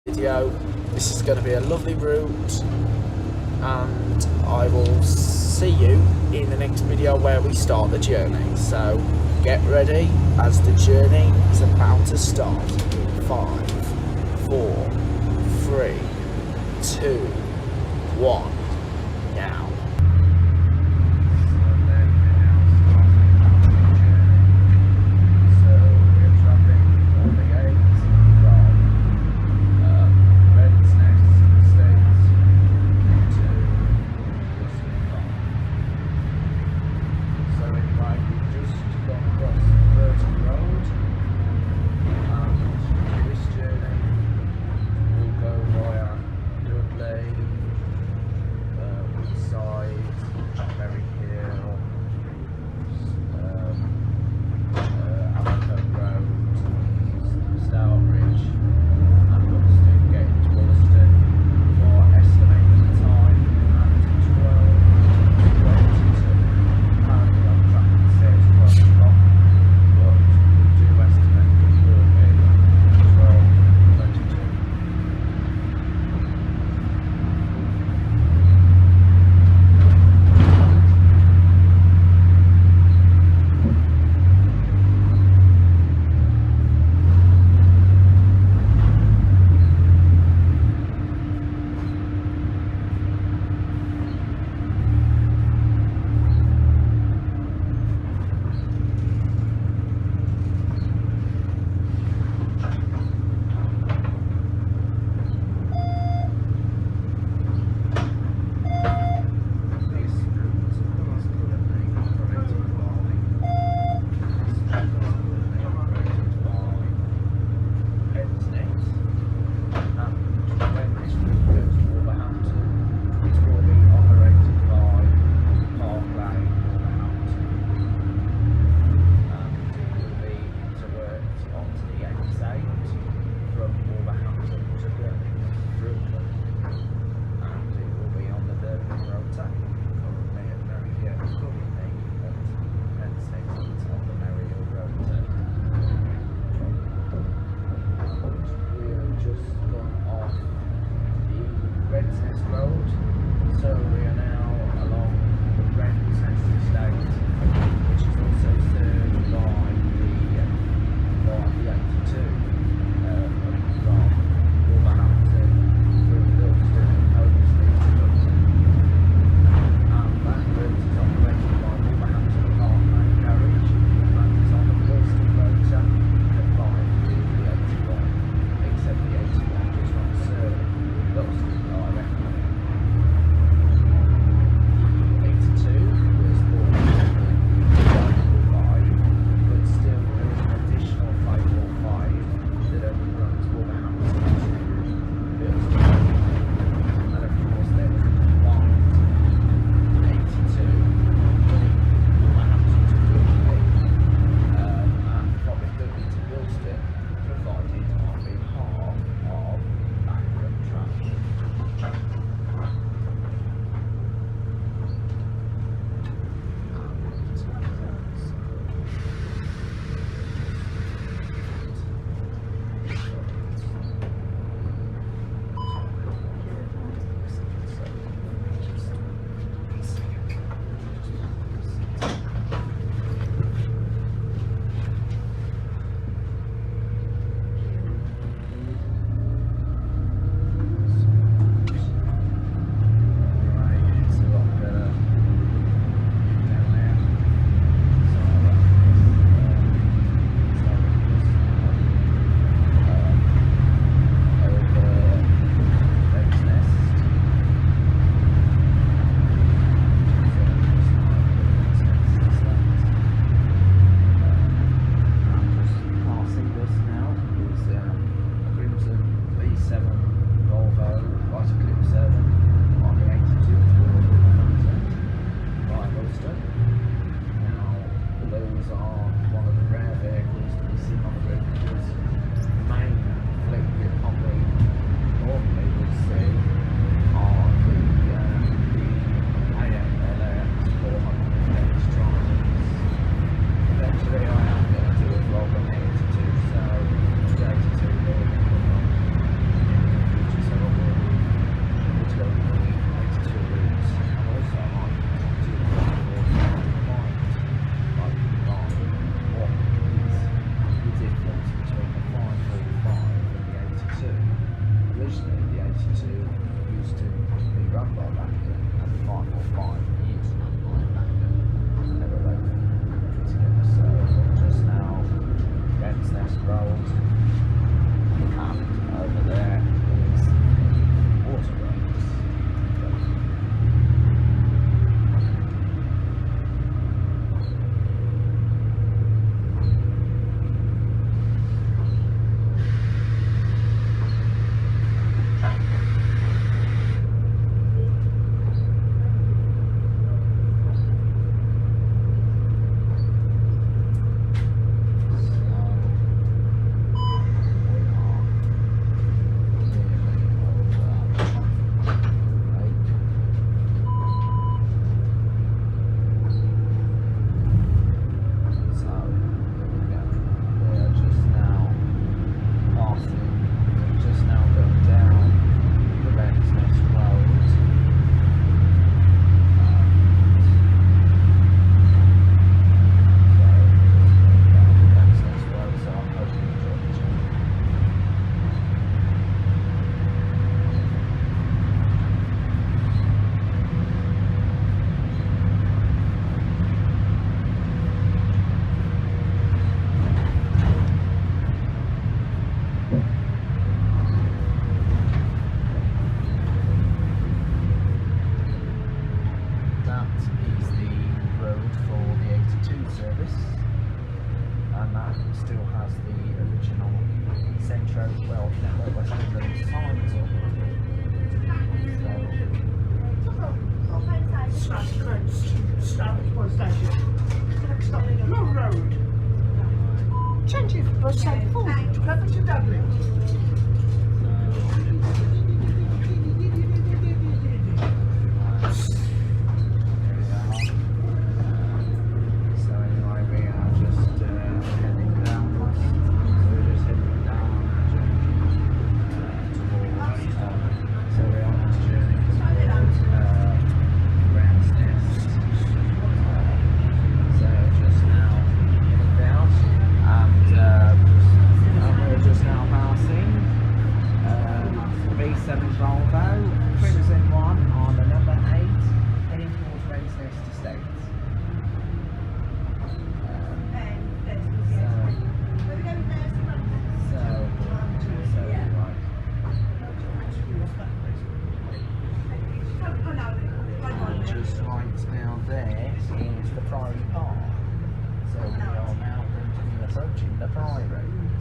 video. This is going to be a lovely route, and I will see you in the next video where we start the journey. So get ready as the journey is about to start. 5, 4, 3, 2, 1, now. has the original Centro Network West Midlands signs up. Changes bus side forward to Dublin to Dublin.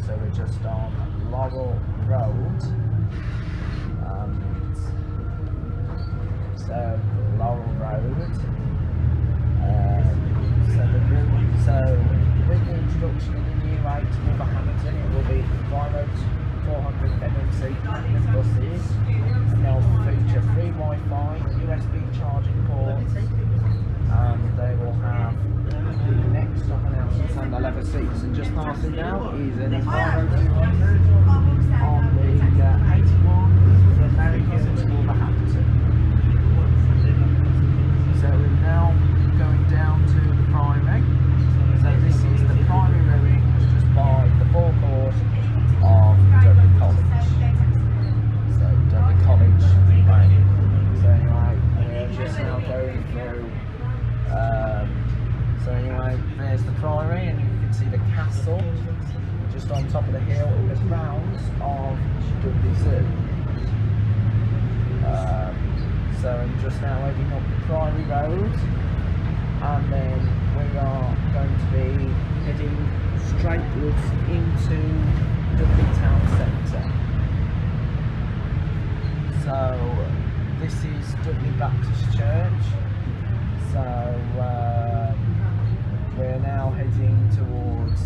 So we're just on Laurel Road, so Laurel Road. So with the introduction of the new route to Wolverhampton, it will be 400 MMC buses, and they'll feature free Wi-Fi, USB charging ports, and they will have the next stop announcements and the leather seats. And just passing now is an Enviro 200 on the 81 from American to Wolverhampton. So we're now going down to the primary. So this is the primary ruin just by the forecourt of Dudley College. So Dudley College Way. So anyway, we're just now going through. So anyway, there's the priory, and you can see the castle just on top of the hill in the grounds of Dudley Zoo. So I'm just now heading up the Priory Road, and then we are going to be heading straightwards into Dudley Town Centre. So this is Dudley Baptist Church. So we're now heading towards,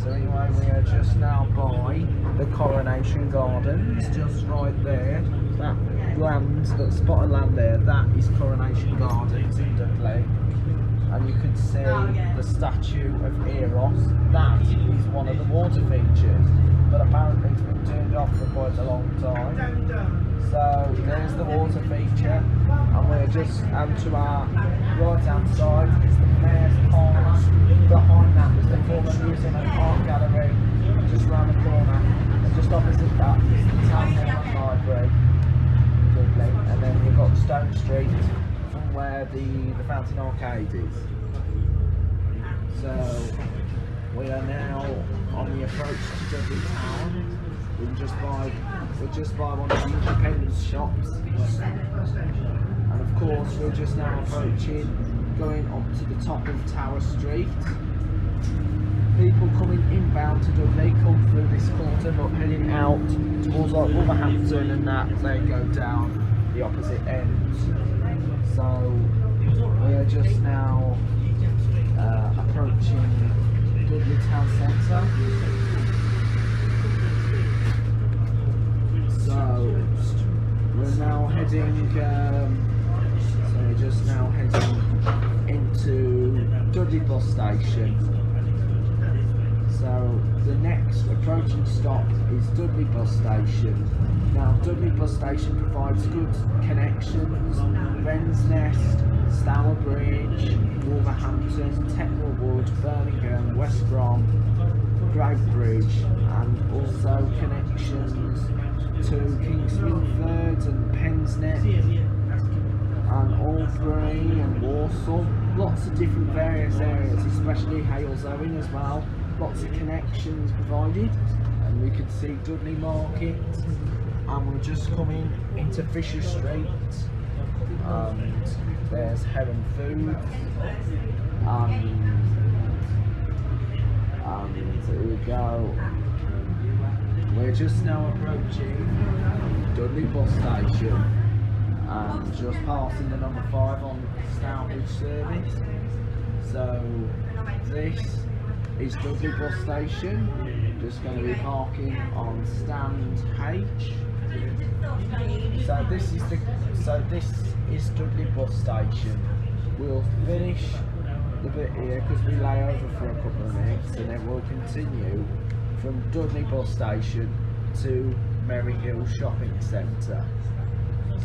so anyway, we are just now by the Coronation Gardens, just right there. That land, that spot of land there, that is Coronation Gardens in Dudley. And you can see the statue of Eros. That is one of the water features, but apparently it's been turned off for quite a long time. So there's the water feature, and we're just to our right hand side is the Mayor's Parlour. Behind that is the former museum and art gallery, just round the corner, and just opposite that is the Town Hall and Library, Dudley. And then we've got Stone Street from where the Fountain Arcade is. So we are now on the approach to Dudley Town. We're just by one of the independent shops, and of course we're just now approaching, going up to the top of Tower Street. People coming inbound to Dudley come through this quarter, but heading out towards like Wolverhampton and that, they go down the opposite end. So we are just now approaching Dudley Town Centre. So we're now heading, so we're just now heading into Dudley Bus Station. So the next approaching stop is Dudley Bus Station. Now Dudley Bus Station provides good connections: Wrens, Stourbridge, Wolverhampton, Tettenhall Wood, Birmingham, West Brom, Great Bridge, and also connections to Kingswinford and Pensnet and Albury and Walsall. Lots of different various areas, especially Halesowen as well. Lots of connections provided, and we can see Dudley Market, and we're just coming into Fisher Street, and there's Heron Food, Here we go. We're just now approaching Dudley Bus Station and just passing the number 5 on Stourbridge service. So this is Dudley Bus Station. Just going to be parking on stand H. So this is Dudley Bus Station. We'll finish the bit here because we lay over for a couple of minutes, and then we'll continue from Dudley Bus Station to Merry Hill Shopping Centre.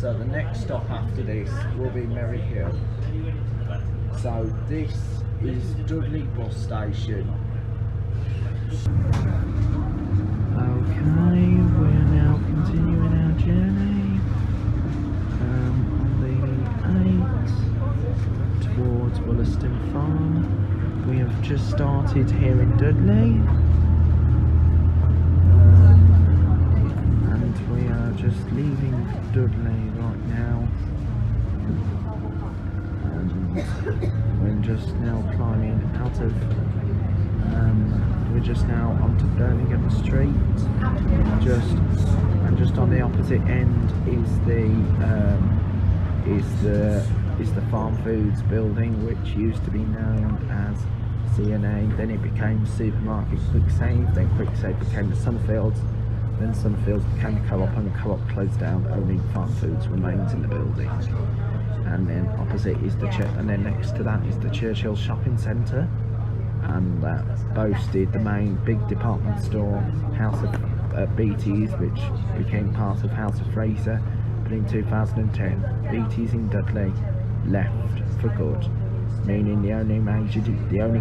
So the next stop after this will be Merry Hill. So this is Dudley Bus Station. Okay, we're now continuing our journey on the 8 towards Wollaston Farm. We have just started here in Dudley. And we are just leaving Dudley right now. And we're just now climbing out of we're just now onto Birmingham Street. Just on the opposite end is the Farm Foods building, which used to be known as CNA. Then it became Supermarket Quicksave. Then Quicksave became the Sunfields. Then Sunfields became the Co-op, and the Co-op closed down. Only Farm Foods remains in the building. And then opposite is and then next to that is the Churchill Shopping Centre, and that boasted the main big department store, House of BT's, which became part of House of Fraser. But in 2010, BT's in Dudley left for good, meaning the only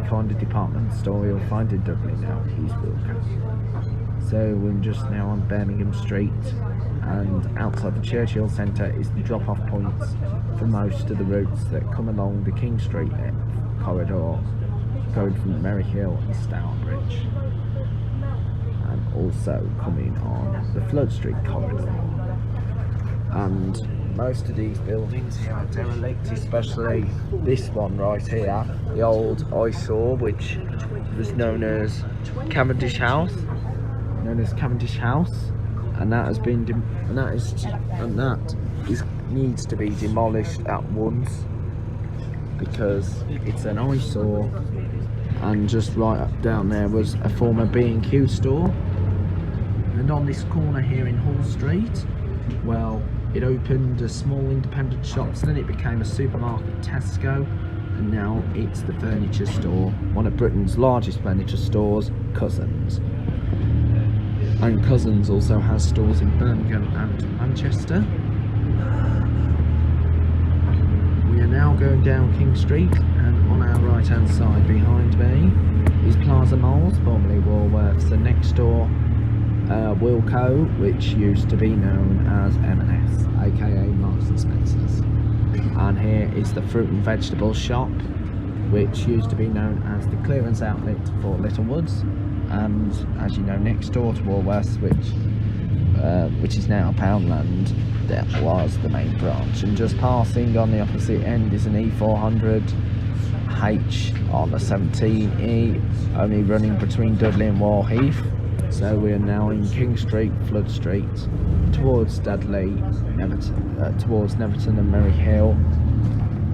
kind of department store you'll find in Dudley now is Wilko. So we're just now on Birmingham Street, and outside the Churchill Centre is the drop-off points for most of the routes that come along the King Street corridor, going from Merry Hill and Stourbridge, and also coming on the Flood Street corridor. And most of these buildings here are derelict, especially this one right here, the old eyesore, which was known as Cavendish House, and that has been needs to be demolished at once because it's an eyesore. And just right up down there was a former B&Q store, and on this corner here in Hall Street, well, it opened a small independent shops, then it became a supermarket, Tesco, and now it's the furniture store, one of Britain's largest furniture stores, Cousins. And Cousins also has stores in Birmingham and Manchester. We are now going down King Street, and on our right hand side behind me is Plaza Malls, formerly Woolworths, and next door Wilko, which used to be known as M&S, aka Marks and Spencer's. And here is the fruit and vegetable shop, which used to be known as the clearance outlet for Littlewoods, and as you know, next door to Woolworths, which is now Poundland, that was the main branch. And just passing on the opposite end is an E400 H on the 17E, only running between Dudley and Warheath. So we are now in King Street, Flood Street, towards Dudley, towards Neverton and Merry Hill.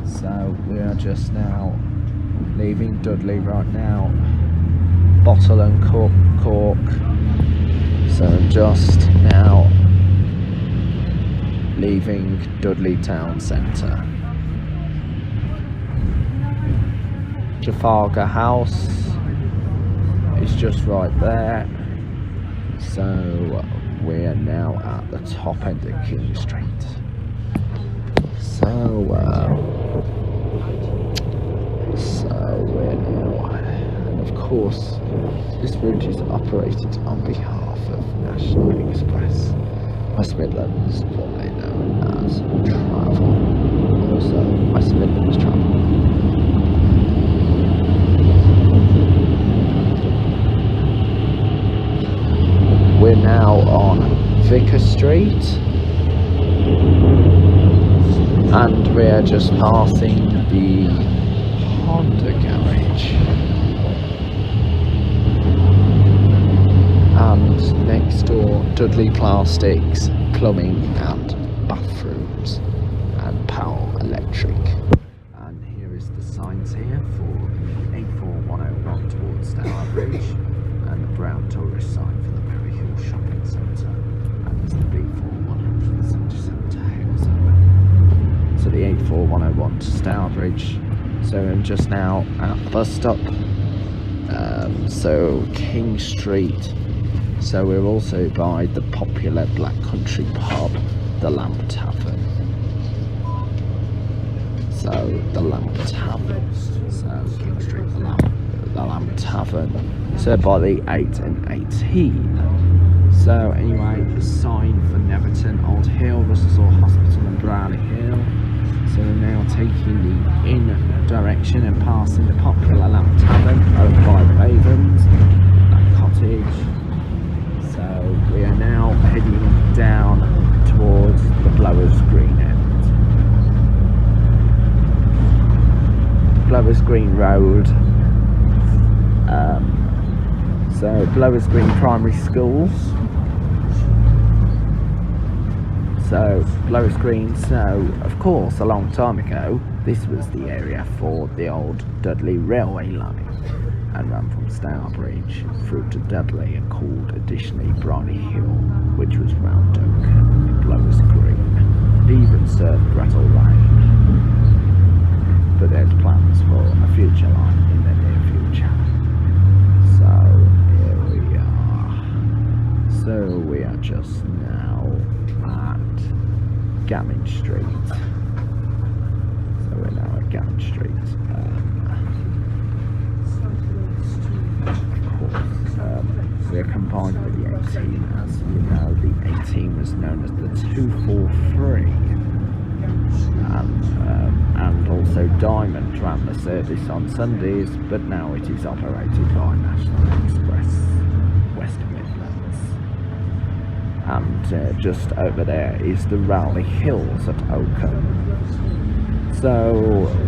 So we are just now leaving Dudley right now, Bottle and Cork. So just now leaving Dudley Town Centre. Trafalgar House is just right there. So we're now at the top end of King Street. So we're now, and of course this route is operated on behalf of National Express West Midlands, formerly known as Travel, also West Midlands Travel. We're now on Vicar Street, and we're just passing the Honda garage. Dudley Plastics, plumbing and bathrooms, and Powell Electric. And here is the signs here for A4101 towards Stourbridge, and the brown tourist sign for the Berry Hill Shopping Centre, and there's the B4177 to Halesome. So the A4101 to Stourbridge. So I'm just now at the bus stop. So King Street. So we're also by the popular Black Country pub, the Lamp Tavern. So the Lamp Tavern. So King Street, the Lamp Tavern. So by the 8 and 18. So anyway, the sign for Neverton, Old Hill, Russell Hospital and Brownie Hill. So we're now taking the in direction and passing the popular Lamp Tavern over by the Ravens, that cottage. So we are now heading down towards the Blowers Green end. Blowers Green Road. So Blowers Green Primary Schools. So Blowers Green, so of course a long time ago this was the area for the old Dudley railway line, and ran from Stourbridge through to Dudley and called additionally Briny Hill, which was round Oak, Blowers Green, and even served Brattle Lane. But there's plans for a future line in the near future. So here we are. So we are just now at Gammon Street. So we're now at Gammon Street. We are combined with the 18, as you know. The 18 was known as the 243, and also Diamond ran the service on Sundays, but now it is operated by National Express West Midlands. And just over there is the Rowley Hills at Oakham. So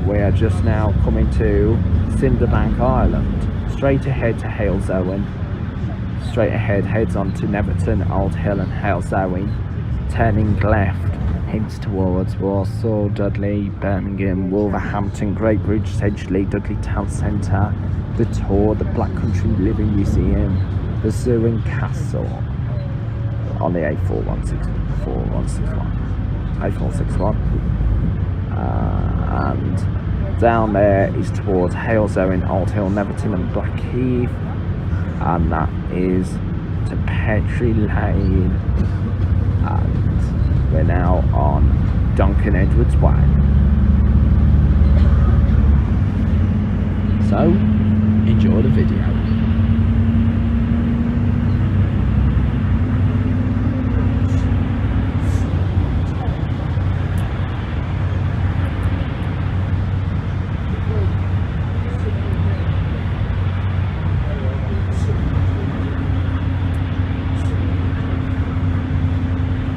we are just now coming to Cinderbank Island. Straight ahead to Halesowen. Straight ahead heads on to Neverton, Old Hill and Halesowen. Turning left heads towards Warsaw, Dudley, Birmingham, Wolverhampton, Great Bridge, Sedgley, Dudley Town Centre, the Tor, the Black Country Living Museum, the Zoo and Castle on the A461. And down there is towards Halesowen, Old Hill, Neverton and Blackheath, and that is to Petrie Lane, and we're now on Duncan Edwards Way. So enjoy the video.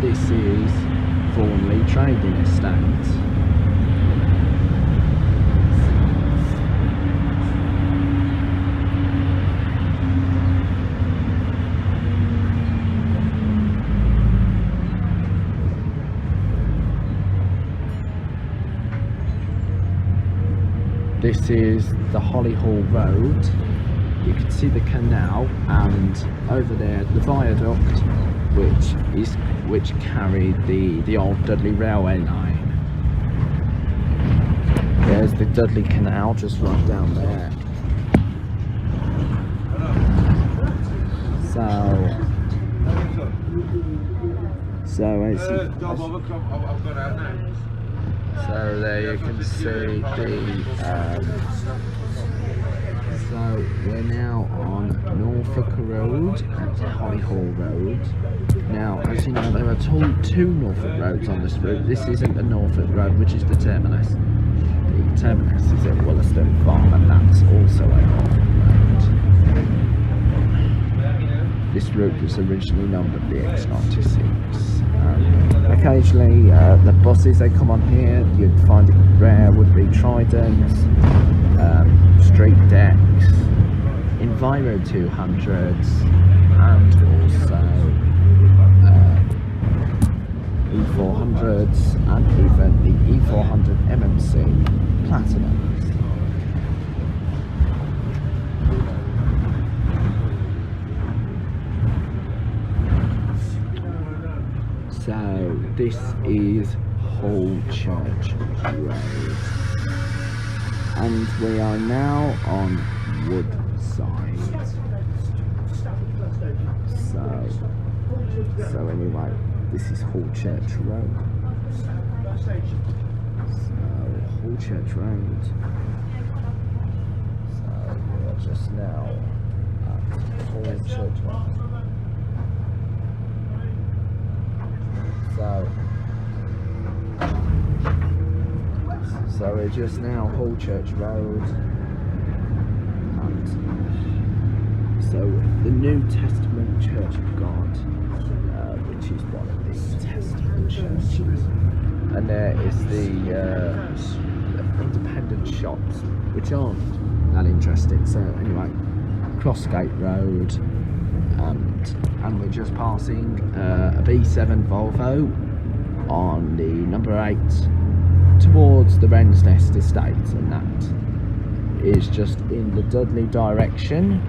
This is Thornley Trading Estate. This is the Hollyhall Road. You can see the canal, and over there the viaduct, which carried the old Dudley railway line. There's the Dudley Canal just right down there. So there you can see so we're now on Norfolk Road and Hollyhall Road. Now, as you know, there are two Norfolk roads on this route. This isn't the Norfolk Road, which is the terminus. The terminus is at Wollaston Farm, and that's also a Norfolk Road. This route was originally numbered the X96. Occasionally, the buses they come on here, you'd find it rare, would be Tridents, Straight Decks, Enviro 200s, and also E400s and even the E400 MMC Platinums. So this is Churchill Road, and we are now on Woodside. So anyway, this is Church Road. So Church Road. So we are just now at Church Road. So we're just now Church Road, and so the New Testament Church of God, which is one of the Testament churches, and there is the independent shops, which aren't that interesting. So anyway, Crossgate Road, and we're just passing a B7 Volvo on the number 8 towards the Wrens estate, and that is just in the Dudley direction.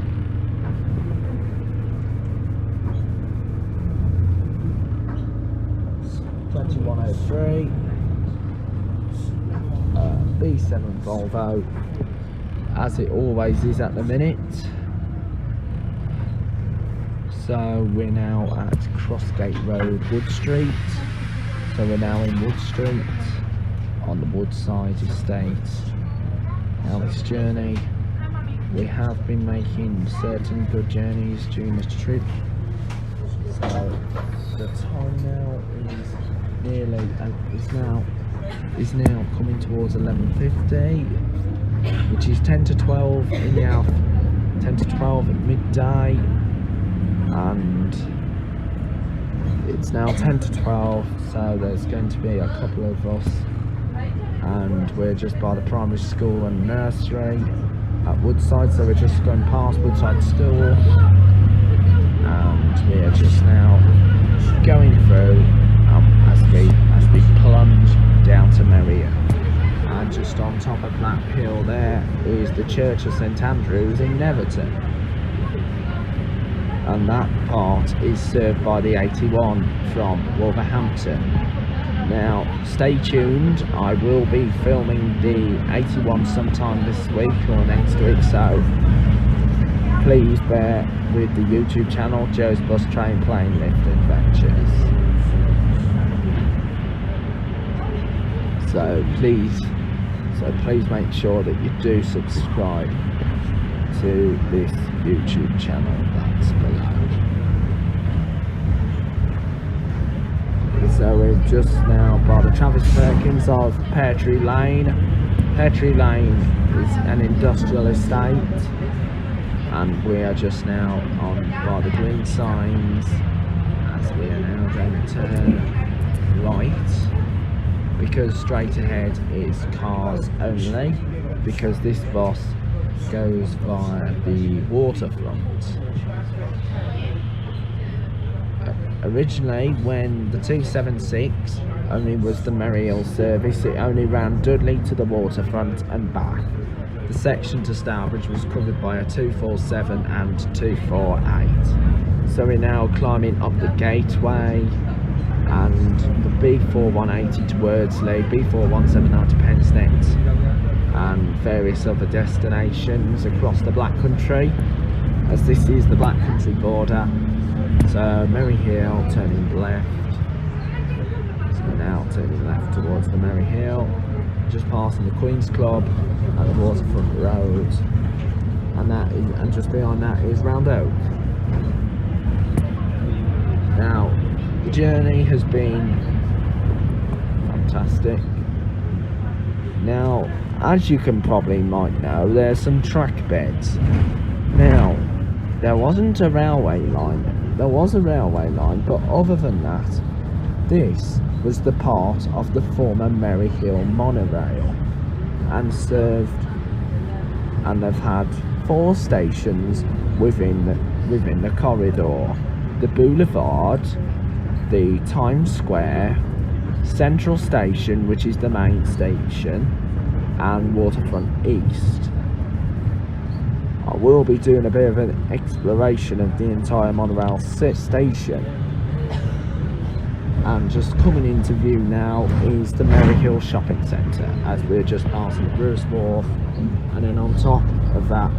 B103 B7 Volvo, as it always is at the minute. So we're now at Crossgate Road, Wood Street. So we're now in Wood Street on the Woodside estate. Now this journey, we have been making certain good journeys during this trip. So the time now is now coming towards 11:50, which is 10 to 12 in the 10 to 12 at midday, and it's now 10 to 12. So there's going to be a couple of us, and we're just by the primary school and nursery at Woodside. So we're just going past Woodside School, and we are just now going through as we plunge down to Muriel. And just on top of that hill there is the Church of St Andrews in Neverton, and that part is served by the 81 from Wolverhampton. Now stay tuned, I will be filming the 81 sometime this week or next week, so please bear with the YouTube channel Joe's Bus Train Plane Lift Adventures. So please make sure that you do subscribe to this YouTube channel that's below. So we're just now by the Travis Perkins of Pear Tree Lane. Pear Tree Lane is an industrial estate, and we are just now on by the green signs as we are now going to turn right, because straight ahead is cars only, because this bus goes via the waterfront. Originally, when the 276 only was the Muriel service, it only ran Dudley to the waterfront and back. The section to Stourbridge was covered by a 247 and 248. So we're now climbing up the gateway, and the B4180 to Wordsley, B4179 to Pensnet, and various other destinations across the Black Country, as this is the Black Country border. So Merry Hill, turning left. So we're now turning left towards the Merry Hill, just passing the Queen's Club at the Waterfront Road, and just behind that is Round Oak. Now the journey has been fantastic. Now, as you can probably might know, there's some track beds. Now, there wasn't a railway line. There was a railway line, but other than that, this was the part of the former Merry Hill monorail, and they've had 4 stations within the corridor: the Boulevard, the Times Square, Central Station, which is the main station, and Waterfront East. I will be doing a bit of an exploration of the entire monorail station. And just coming into view now is the Merry Hill Shopping Centre, as we're just passing Bruce Wharf, and then on top of that,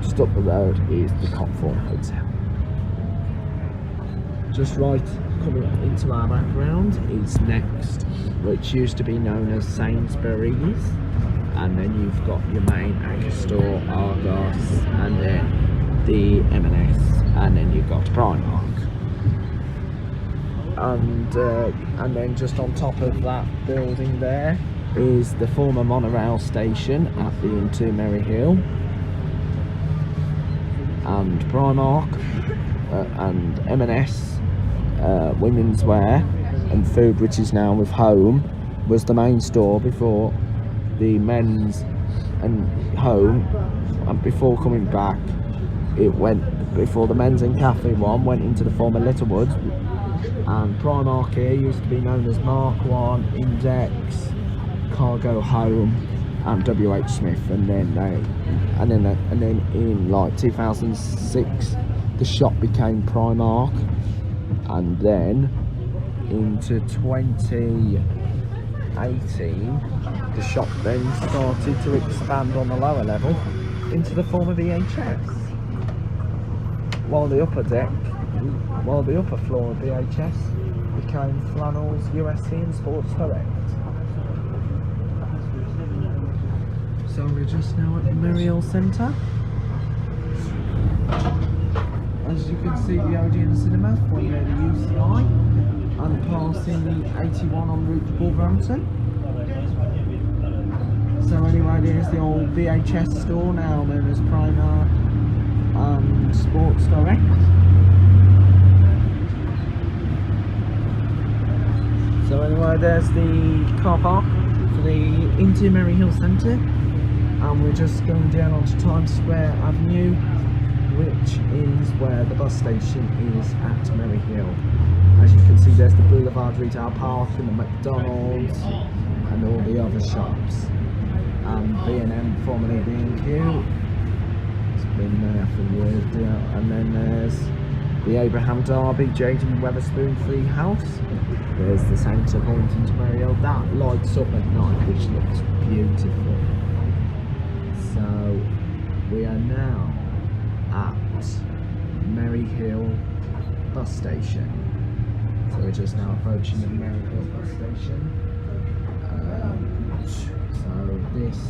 just up the road, is the Copthorne Hotel. Just right coming into our background is Next, which used to be known as Sainsbury's, and then you've got your main anchor store, Argos, and then the M&S, and then you've got Primark. And then just on top of that building there is the former monorail station at the Into Merry Hill, and Primark, and M&S, women's wear and food, which is now with Home, was the main store before the men's and Home, and before coming back, it went before the men's and cafe one went into the former Littlewoods. And Primark here used to be known as Mark 1, Index, Cargo Home, and WH Smith, and then in like 2006 the shop became Primark, and then into 2018 the shop then started to expand on the lower level into the former VHS, while the upper floor of VHS became Flannels, USC and Sports Direct. So we're just now at the Muriel Center. As you can see, the Odeon Cinema, from near the UCI, and passing the 81 en route to Wolverhampton. So anyway, there's the old VHS store, now known as Primark and Sports Direct. So anyway, there's the car park for the Into Merry Hill Centre, and we're just going down onto Times Square Avenue, which is where the bus station is at Merry Hill. As you can see, there's the Boulevard Retail Park and the McDonald's and all the other shops. B&M, formerly B&Q, it's been there for years, and then there's the Abraham Derby, J.D. Wetherspoon Free House. There's the centre point into Merry Hill. That lights up at night, which looks beautiful. So we are now at Merry Hill Bus Station. So we're just now approaching the Merry Hill Bus Station. So this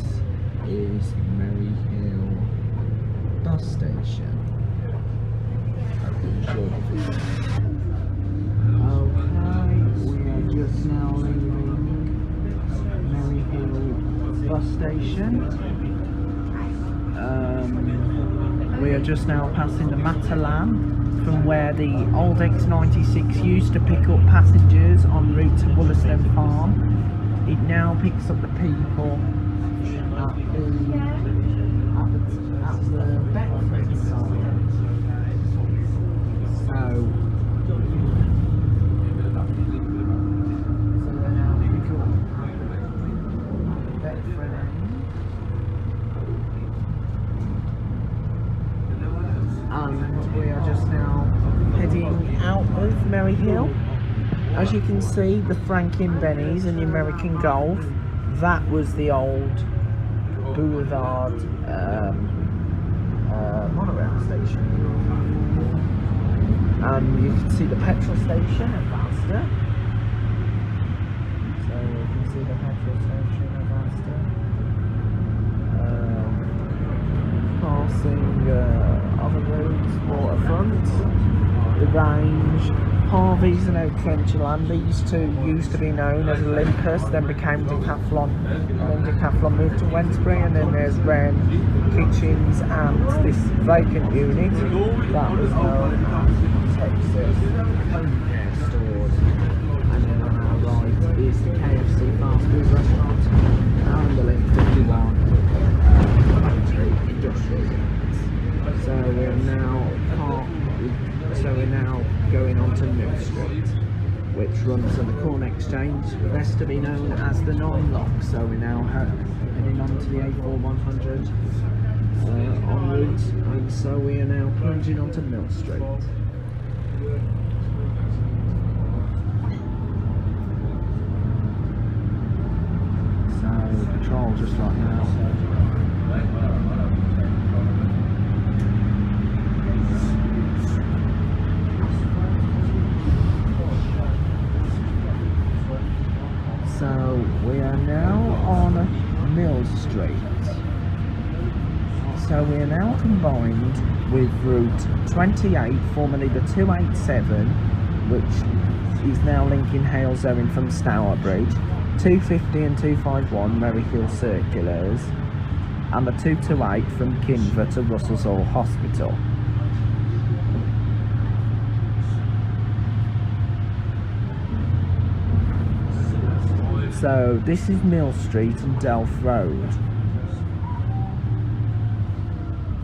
is Merry Hill Bus Station. Okay, we are just now leaving Merry Hill Bus Station. We are just now passing the Matalan, from where the old X96 used to pick up passengers en route to Wollaston Farm. It now picks up the people at the Beckford side. So they now pick up at Beckford end. And we are just now heading out of Merry Hill. As you can see, the Franklin Benny's and the American Golf, that was the old Boulevard monorail station. And you can see the petrol station at Astor. So you can see the petrol station at Astor. Passing other roads, waterfront, the Range, Harvey's and Oakland. These two used to be known as Olympus, then became Decathlon, and then Decathlon moved to Wensbury, and then there's Wrens Kitchens and this vacant unit that was known as Texas Home Care Stores. And then on our right is the KFC fast food restaurant and the Link 51 industrial units. So we're now going on to Mill Street, which runs to the Corn Exchange, best to be known as the Nine Lock. So we're now heading on to the A4100 en route, and so we are now plunging onto Mill Street. So patrol just right now. So we are now on Mill Street. So we are now combined with Route 28, formerly the 287, which is now linking Halesowen from Stourbridge, 250 and 251 Merryhill Circulars, and the 228 from Kinver to Russell's Hall Hospital. So this is Mill Street and Delph Road.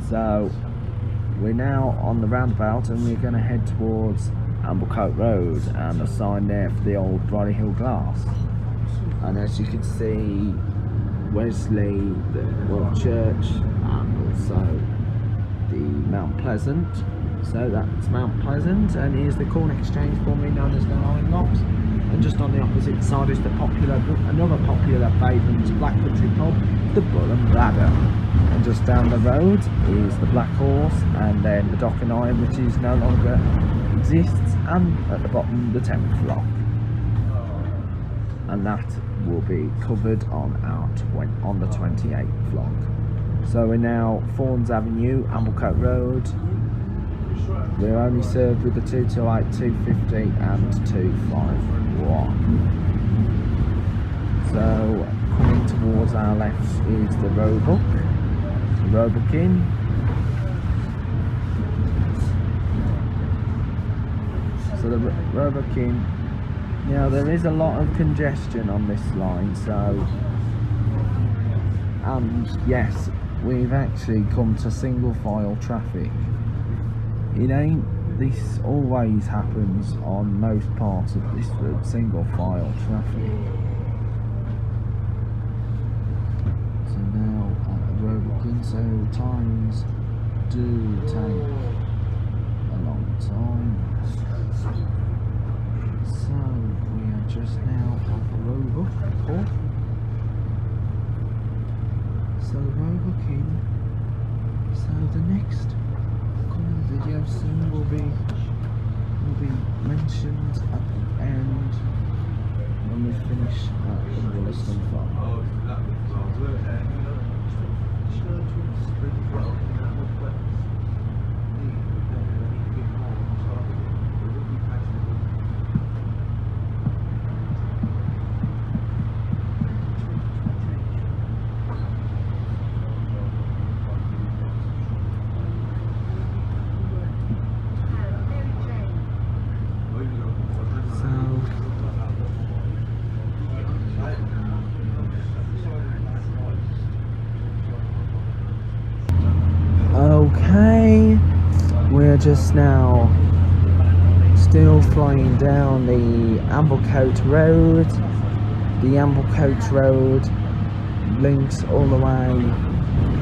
So we're now on the roundabout and we're going to head towards Amblecote Road, and a sign there for the old Brolly Hill Glass. And as you can see, Wesley, the World Church, and also the Mount Pleasant. So that's Mount Pleasant, and here's the Corn Exchange, formerly known as the Nine Locks. And just on the opposite side is the another popular Bathman's Black Country pub, the Bull and Bladder. And just down the road is the Black Horse, and then the Dock and Iron, which is no longer exists, and at the bottom the 10th Lock. And that will be covered on the 28th vlog. So we're now Fawns Avenue, Amblecote Road. We're only served with the 228, 250 and 251. So coming towards our left is the Roebuck Inn. So the Roebuck Inn. Now there is a lot of congestion on this line, so, and yes, we've actually come to single file traffic. This always happens on most parts of this route, single file traffic. So now at the Roebuck Inn, so times do take a long time. So we are just now at the Roebuck pub. So the Roebuck Inn. So the next coming video soon will be mentioned at the end when we finish at the Wollaston farm. Okay, we're just now still flying down the Amblecote Road. The Amblecote Road links all the way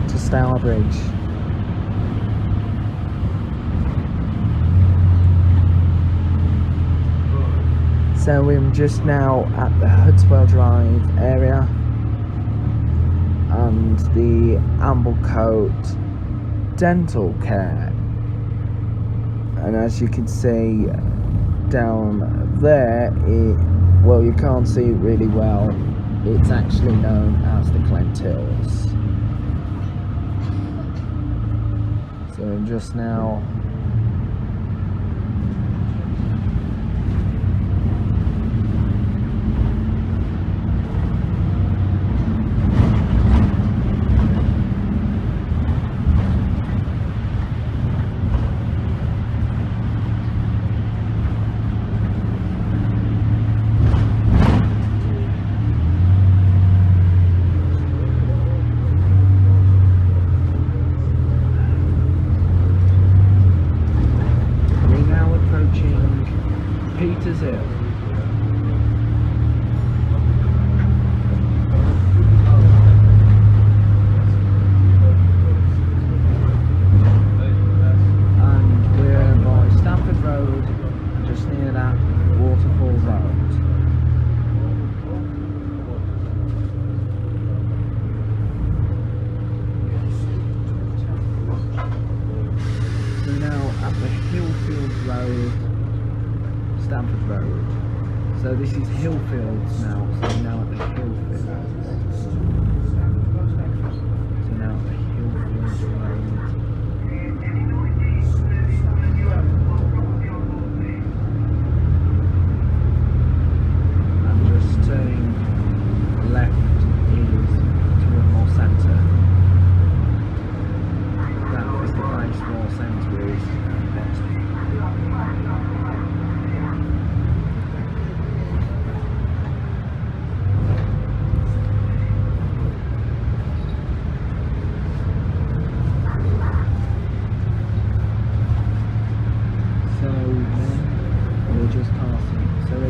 to Stourbridge. So we're just now at the Hudswell Drive area and the Amblecote Dental Care, and as you can see down there, well, you can't see it really well, it's actually known as the Clent Hills. So just now Hillfield Road, Stamford Road. So this is Hillfields now, so we're now at the Hillfields. So now at the Hillfields Road. And just turning left is to Muriel Center. That is the place Muriel Center is.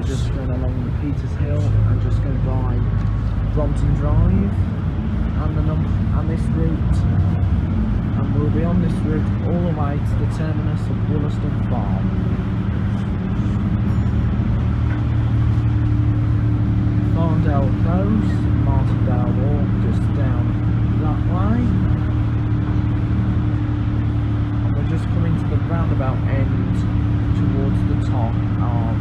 Just going along the Peters Hill and just going by Brompton Drive and this route, and we'll be on this route all the way to the terminus of Wollaston Farm. Farndale Close, Martindale Walk, just down that way, and we're just coming to the roundabout end towards the top of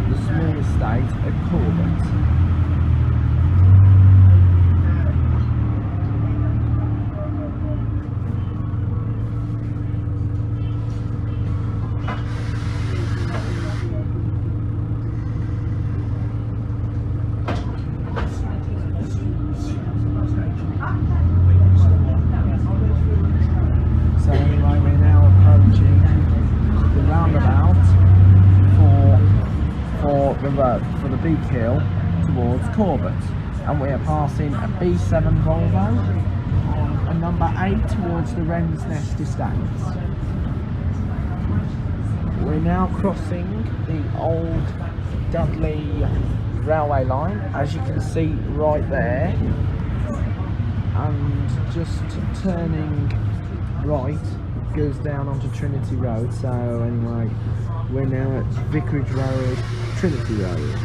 the small estate at Corbett. So anyway, we're now approaching the roundabout for the big hill towards Corbett, and we are passing a B7 Volvo and number 8 towards the Wrens Nest Estates. We're now crossing the old Dudley railway line, as you can see right there, and just turning right goes down onto Trinity Road. So anyway, we're now at Vicarage Road, Trinity Road.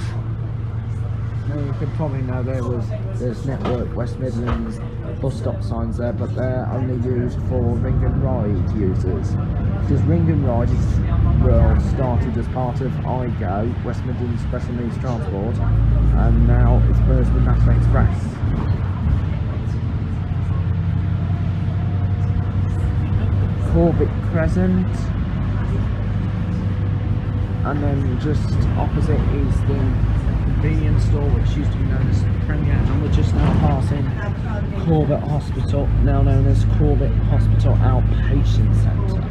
Now you can probably know there's Network West Midlands bus stop signs there, but they're only used for ring and ride users. Because ring and ride started as part of IGO, West Midlands Special Needs Transport, and now it's merged with National Express. Corbett Crescent, and then just opposite is the convenience store, which used to be known as Premier, and we're just now passing Corbett Hospital, now known as Corbett Hospital Outpatient Centre,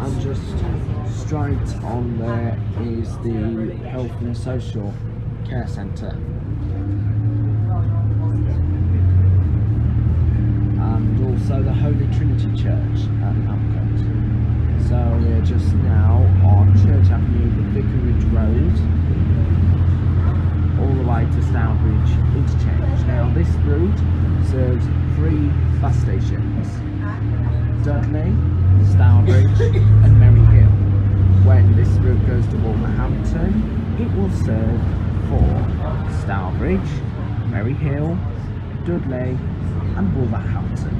and just straight on there is the Health and Social Care Centre, and also the Holy Trinity Church at Amcott. So we're just now on Church Avenue, the Vicarage Road, all the way to Stourbridge Interchange. Now this route serves 3 bus stations: Dudley, Stourbridge and Merry Hill. When this route goes to Wolverhampton, it will serve 4: Stourbridge, Merry Hill, Dudley and Wolverhampton.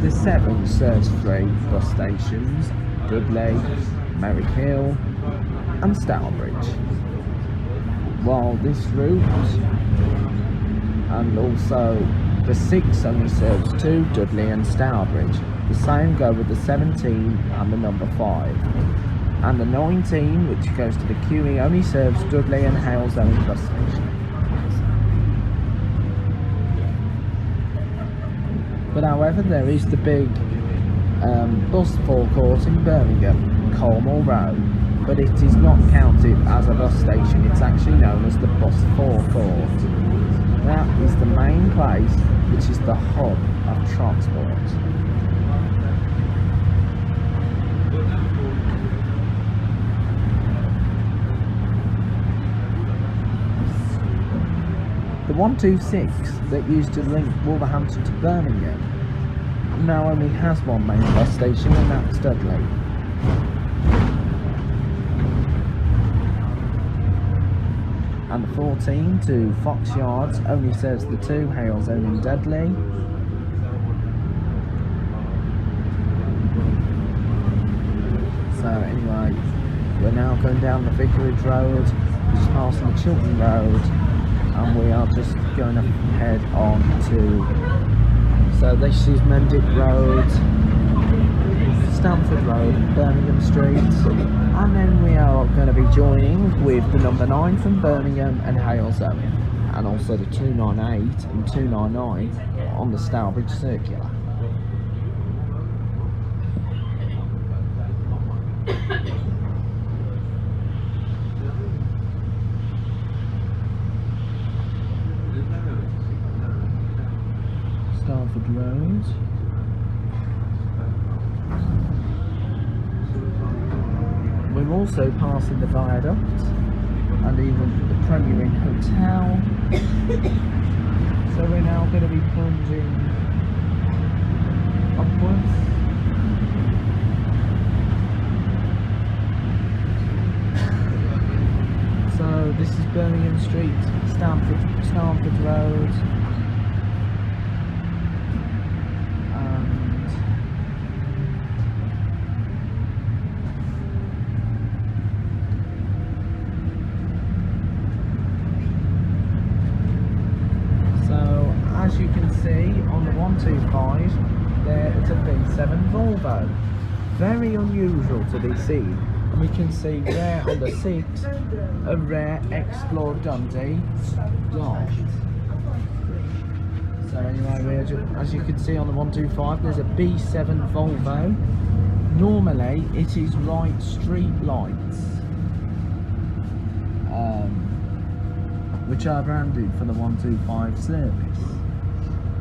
The 7 serves 3 bus stations: Dudley, Merry Hill and Stourbridge. While this route and also the 6 only serves 2: Dudley and Stourbridge. The same go with the 17 and the number 5. And the 19, which goes to the QE, only serves Dudley and Hales only bus station. But however, there is the big bus forecourt in Birmingham, Colmore Road, but it is not counted as a bus station. It's actually known as the bus forecourt. That is the main place, which is the hub of transport. The 126 that used to link Wolverhampton to Birmingham now only has one main bus station, and that's Dudley. And the 14 to Fox Yards only serves the 2 Hales only Dudley. going down the Vicarage Road, just passing the Chilton Road, and we are just going to head on to, so this is Mendick Road, Stamford Road, Birmingham Street, and then we are going to be joining with the number 9 from Birmingham and Halesome, and also the 298 and 299 on the Stourbridge Circular. Stamford Road. We're also passing the viaduct and even the Premier Inn Hotel. So we're now going to be plunging upwards. So this is Birmingham Street, Stamford Road. As you can see on the 125, there is a B7 Volvo. Very unusual to be seen. And we can see there on the 6, a rare Explore Dundee Dart. So anyway, as you can see on the 125, there's a B7 Volvo. Normally it is right street lights, which are branded for the 125 service.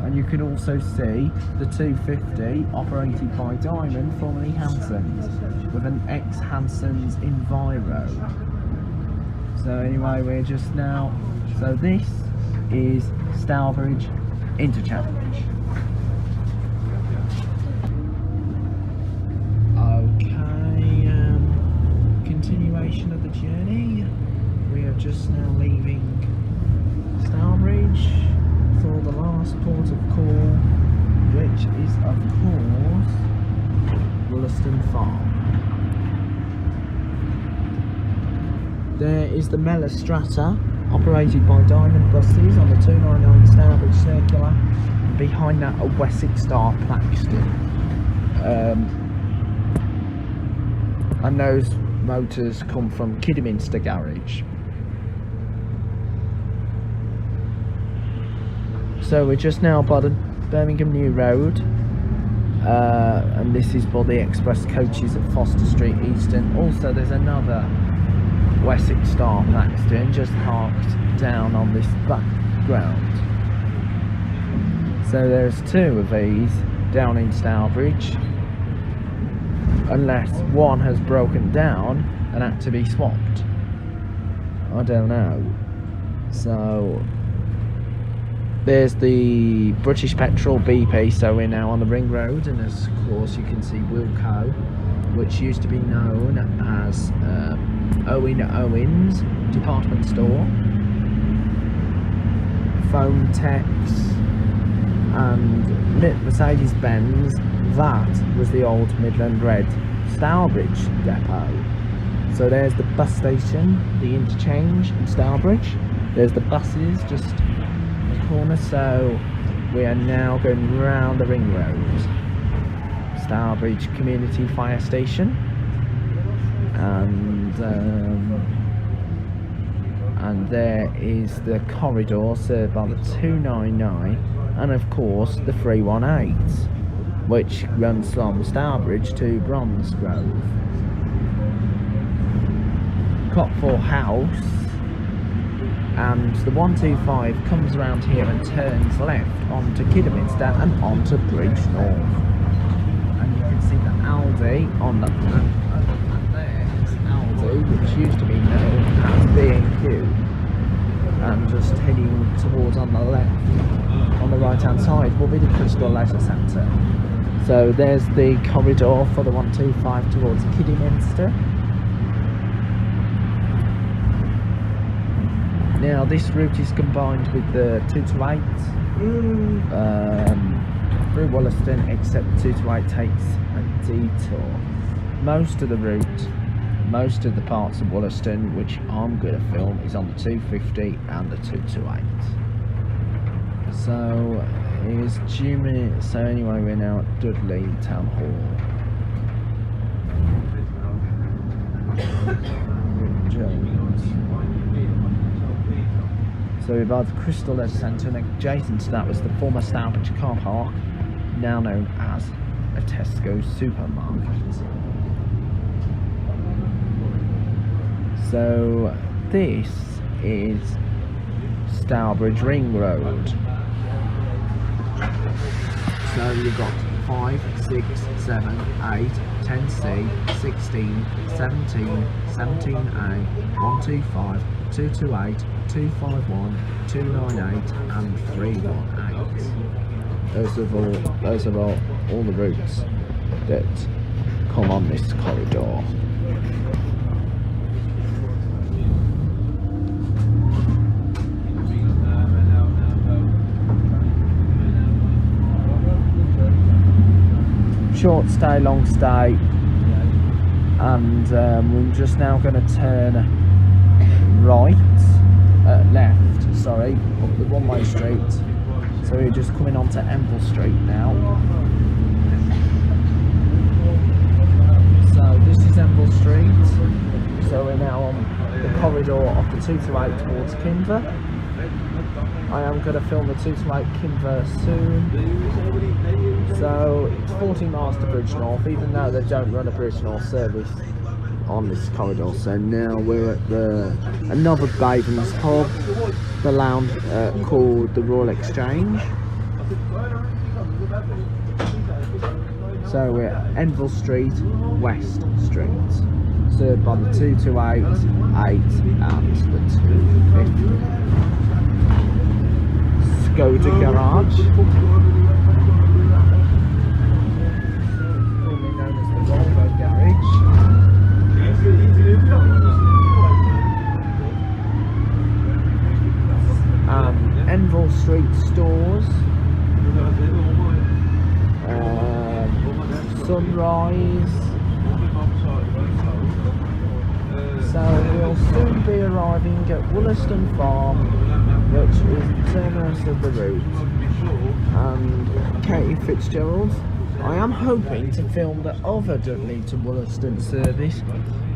And you can also see the 250 operated by Diamond, formerly Hanson's, with an ex-Hanson's Enviro. So anyway, we're just now, so this is Stourbridge Interchange. Okay, continuation of the journey. We are just now leaving Stourbridge for the last port of call, which is of course Wollaston Farm. There is the Mellor Strata, operated by Diamond buses on the 299 Stourbridge Circular, and behind that a Wessex Star Plaxton. And those motors come from Kidderminster Garage. So we're just now by the Birmingham New Road, and this is for the express coaches at Foster Street Easton. Also there's another Wessex Star Plaxton just parked down on this background. So there's 2 of these down in Stourbridge, unless one has broken down and had to be swapped. I don't know. So there's the British Petrol BP, so we're now on the Ring Road, and of course you can see Wilco, which used to be known as Owen Owens Department Store, Phone Techs, and Mercedes-Benz. That was the old Midland Red Stourbridge depot. So there's the bus station, the interchange in Stourbridge. There's the buses just corner, so we are now going round the Ring Road, Stourbridge Community Fire Station, and there is the corridor served by the 299 and of course the 318, which runs from Stourbridge to Bromsgrove. Copthall House, and the 125 comes around here and turns left onto Kidderminster and onto Bridge North. And you can see the Aldi on the map, and there's Aldi, which used to be known as B&Q, and just heading towards on the left, on the right hand side, will be the Crystal Leisure Centre. So there's the corridor for the 125 towards Kidderminster. Now this route is combined with the 228 through Wollaston, except 228 takes a detour. Most of the route most of the parts of Wollaston which I'm going to film is on the 250 and the 228. So here's Jimmy. So anyway, we're now at Dudley Town Hall. Jones. So we're by the Wrens Centre, and adjacent to that was the former Stourbridge car park, now known as a Tesco supermarket. So this is Stourbridge Ring Road. So you've got 5, 6, 7, 8, 10C, 16, 17, 17A, 125, 228, 251, 298 and 318. Those are all the routes that come on this corridor. Short stay, long stay, and we're just now going to turn left, sorry, up the one-way street. So we're just coming onto Enville Street now. So this is Enville Street. So we're now on the corridor of the 228 towards Kinver. I am going to film the 228 Kinver soon. So it's 40 miles to Bridge North, even though they don't run a Bridge North service on this corridor. So now we're at another Baven's pub, the lounge called the Royal Exchange. So we're at Enville Street, West Street, served by the 228, 8 and the 250. Skoda Garage, formerly known as the Volvo Garage. Enville Street stores, Sunrise. So we'll soon be arriving at Wollaston Farm, which is the terminus of the route, and Katie Fitzgerald. I am hoping to film the other Dudley to Wollaston service,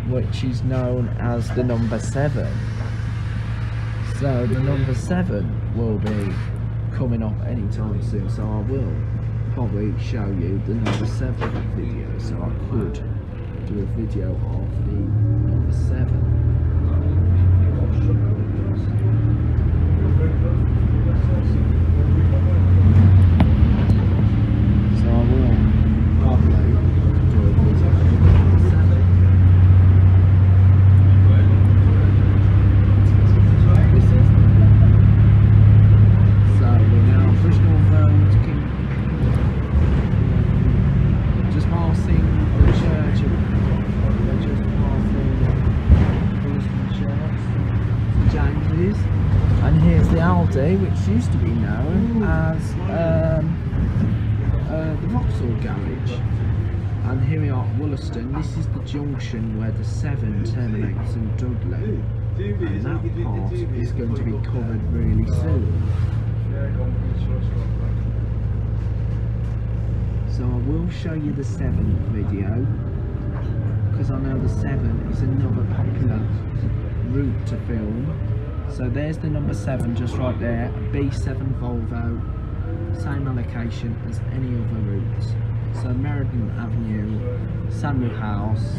which is known as the number 7. So the number 7 will be coming up anytime soon, so I will probably show you the number 7 video. So I could do a video of the number 7. So I will probably do a video of the number 7. This is so we're now Bridge North Road, just passing the Churchill. We're just passing Wollaston Church, St James's, and here's the Aldi, which used to be known as the Vauxhall Garage. And here we are at Wollaston. This is the junction where the 7 terminates in Dudley, and that part is going to be covered really soon. So I will show you the 7 video, because I know the 7 is another popular route to film. So there's the number 7 just right there, a B7 Volvo, same allocation as any other routes. So Meriden Avenue, Sandwich House.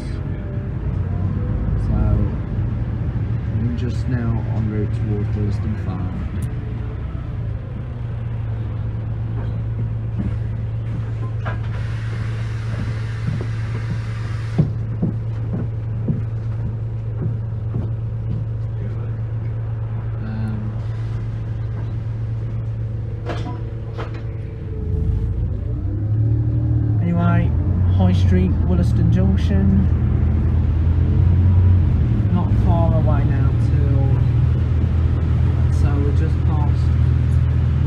So I'm just now en route towards Wollaston Farm. High Street, Wollaston Junction. Not far away now till. So we're just past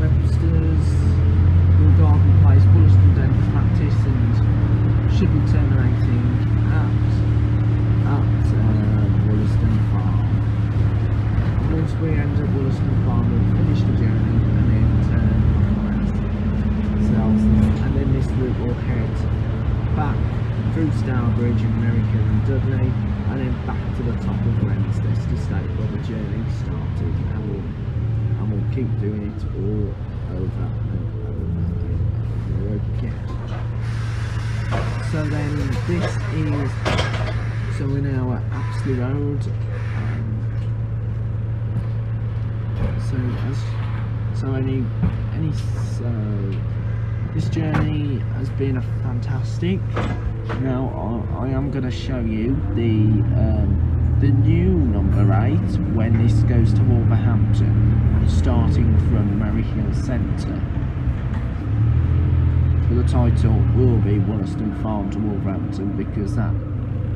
Webster's, Will Garden Place, Wollaston Dental Practice, and should be terminating at through Stourbridge and Muriel and Dudley, and then back to the top of Wrens, to state where the journey started, and we'll keep doing it all over and over again. So then this is, so we're now at Apsley Road. So this journey has been fantastic. Now I am going to show you the new number 8 when this goes to Wolverhampton, starting from Muriel Center. But the title will be Wollaston Farm to Wolverhampton, because that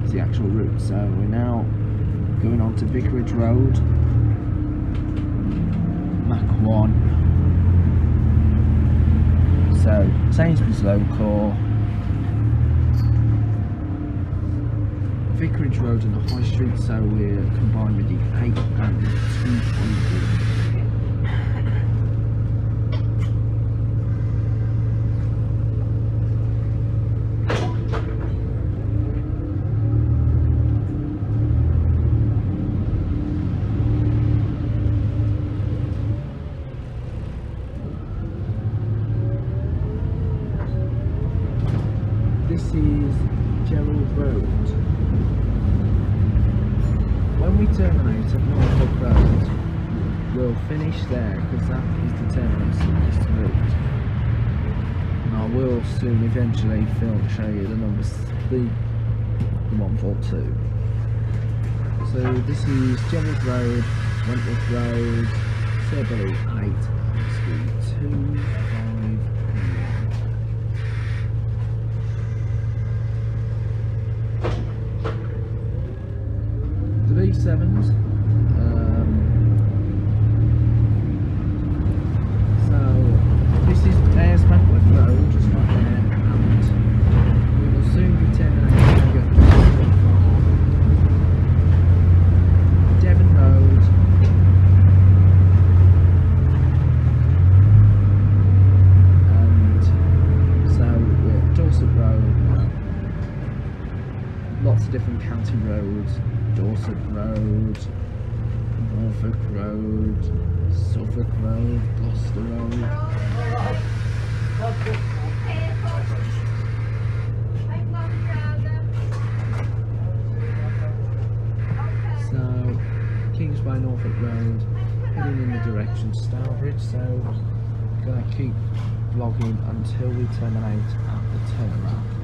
is the actual route. So we're now going on to Vicarage Road, Mach 1. So Sainsbury's local, Vicarage Road and the High Street, so we're combined with the 8 and 200. This is Gerald Road. When we terminate at Norfolk Road, we'll finish there, because that is the terminus of this route. And I will soon eventually show you the numbers, the 142. So this is Gerald Road, Wentworth Road, Surrey 8, Street 251. B7s. So this is there's Wentworth Road, just right there, and we will soon be terminating at Devon Road, and so we're at Dorset Road. Lots of different county roads. Dorset Road, Norfolk Road, Suffolk Road, Gloucester Road. So, Kingsway, Norfolk Road, heading in the direction of Stourbridge, so we're going to keep vlogging until we terminate at the turnaround point.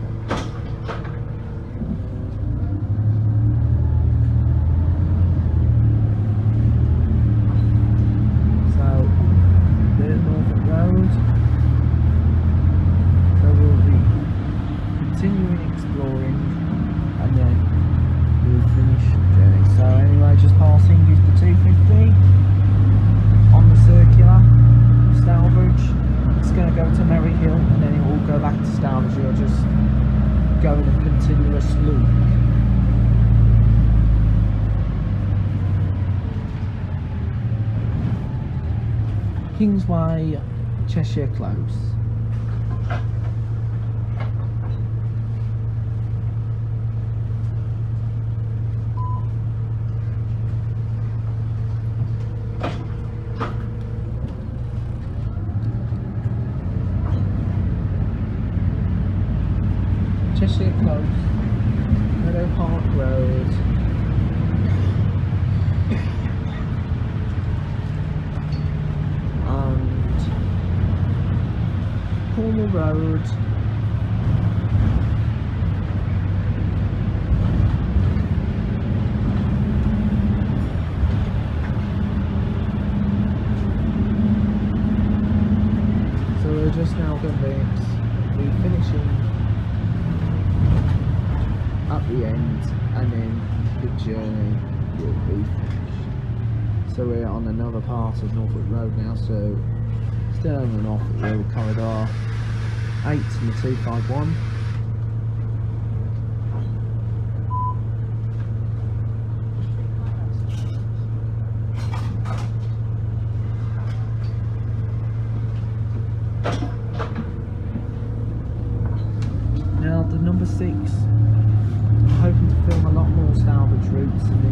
Continuing exploring, and then we'll finish the journey. So anyway, just passing is the 250 on the circular Stourbridge. It's going to go to Muriel, and then it will go back to Stourbridge. You'll just go in a continuous loop. Kingsway, Cheshire Close. Cheshire Close, Meadow Park Road, and Cornwall Road, so we're just now going to be finishing at the end, and then the journey will be finished. So we're on another part of Norfolk Road now, so still on the Norfolk Road corridor 8 and the 251. Now start the number 6. I'm hoping to film a lot more Stourbridge routes in the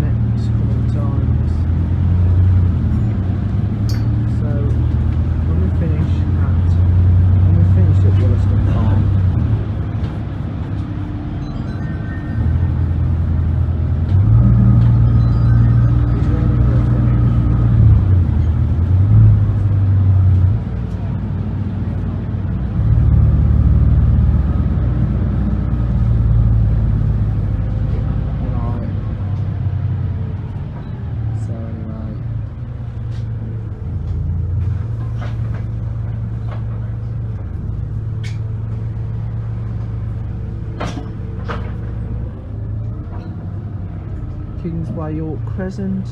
next coming times. So when we finish at Wollaston Farm, Kingsway York Crescent.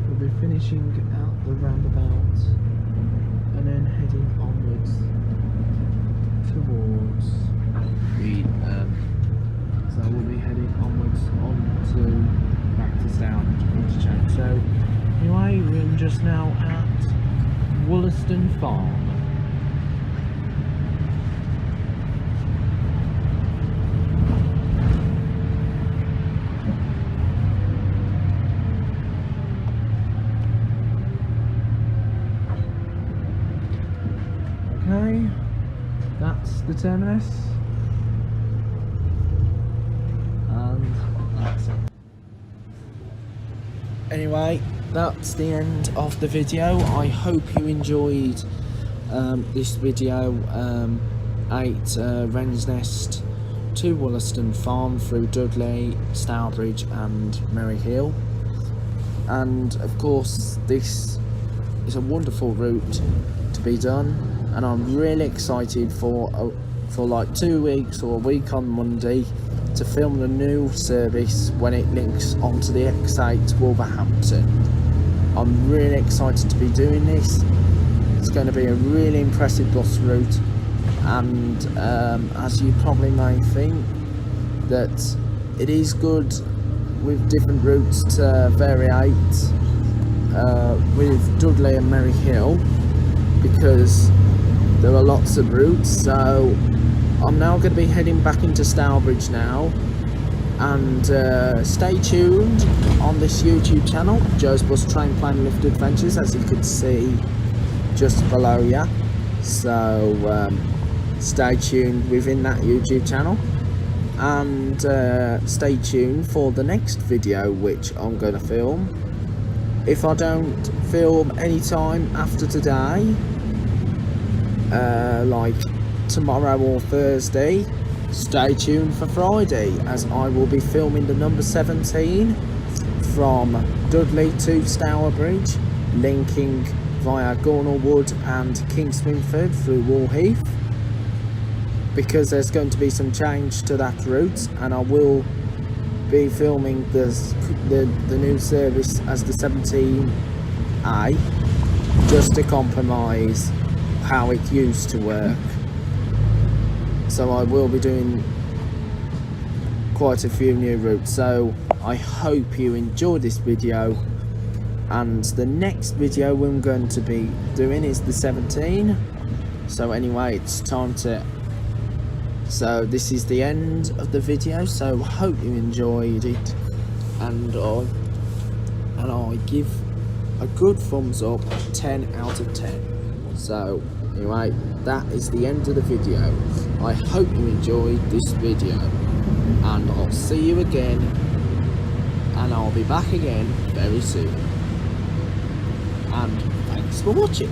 We'll be finishing out the roundabout and then heading onwards towards the so we'll be heading onwards back to Stourbridge interchange. So anyway, we're just now at Wollaston Farm. Okay, that's the terminus, and that's it. Anyway, that's the end of the video. I hope you enjoyed this video. 8 Wrens Nest to Wollaston Farm through Dudley, Stourbridge and Merry Hill. And of course this is a wonderful route to be done, and I'm really excited for like 2 weeks or a week on Monday to film the new service when it links onto the X8 Wolverhampton. I'm really excited to be doing this. It's going to be a really impressive bus route, and as you probably may think, that it is good with different routes to variate with Dudley and Merry Hill, because there are lots of routes. So I'm now going to be heading back into Stourbridge now, and stay tuned on this YouTube channel, Joe's Bus Train Plan Lift Adventures, as you can see just below you. So stay tuned within that YouTube channel, and stay tuned for the next video which I'm going to film. If I don't film any time after today, like tomorrow or Thursday, stay tuned for Friday, as I will be filming the number 17 from Dudley to Stourbridge, linking via Gornallwood and Kingswinford through Wallheath, because there's going to be some change to that route, and I will be filming the new service as the 17A, just to compromise how it used to work. So I will be doing quite a few new routes. So I hope you enjoyed this video, and the next video we're going to be doing is the 17. So anyway, it's time to, so this is the end of the video. So hope you enjoyed it, and I give a good thumbs up, 10 out of 10. So anyway, that is the end of the video. I hope you enjoyed this video, and I'll see you again, and I'll be back again very soon. And thanks for watching.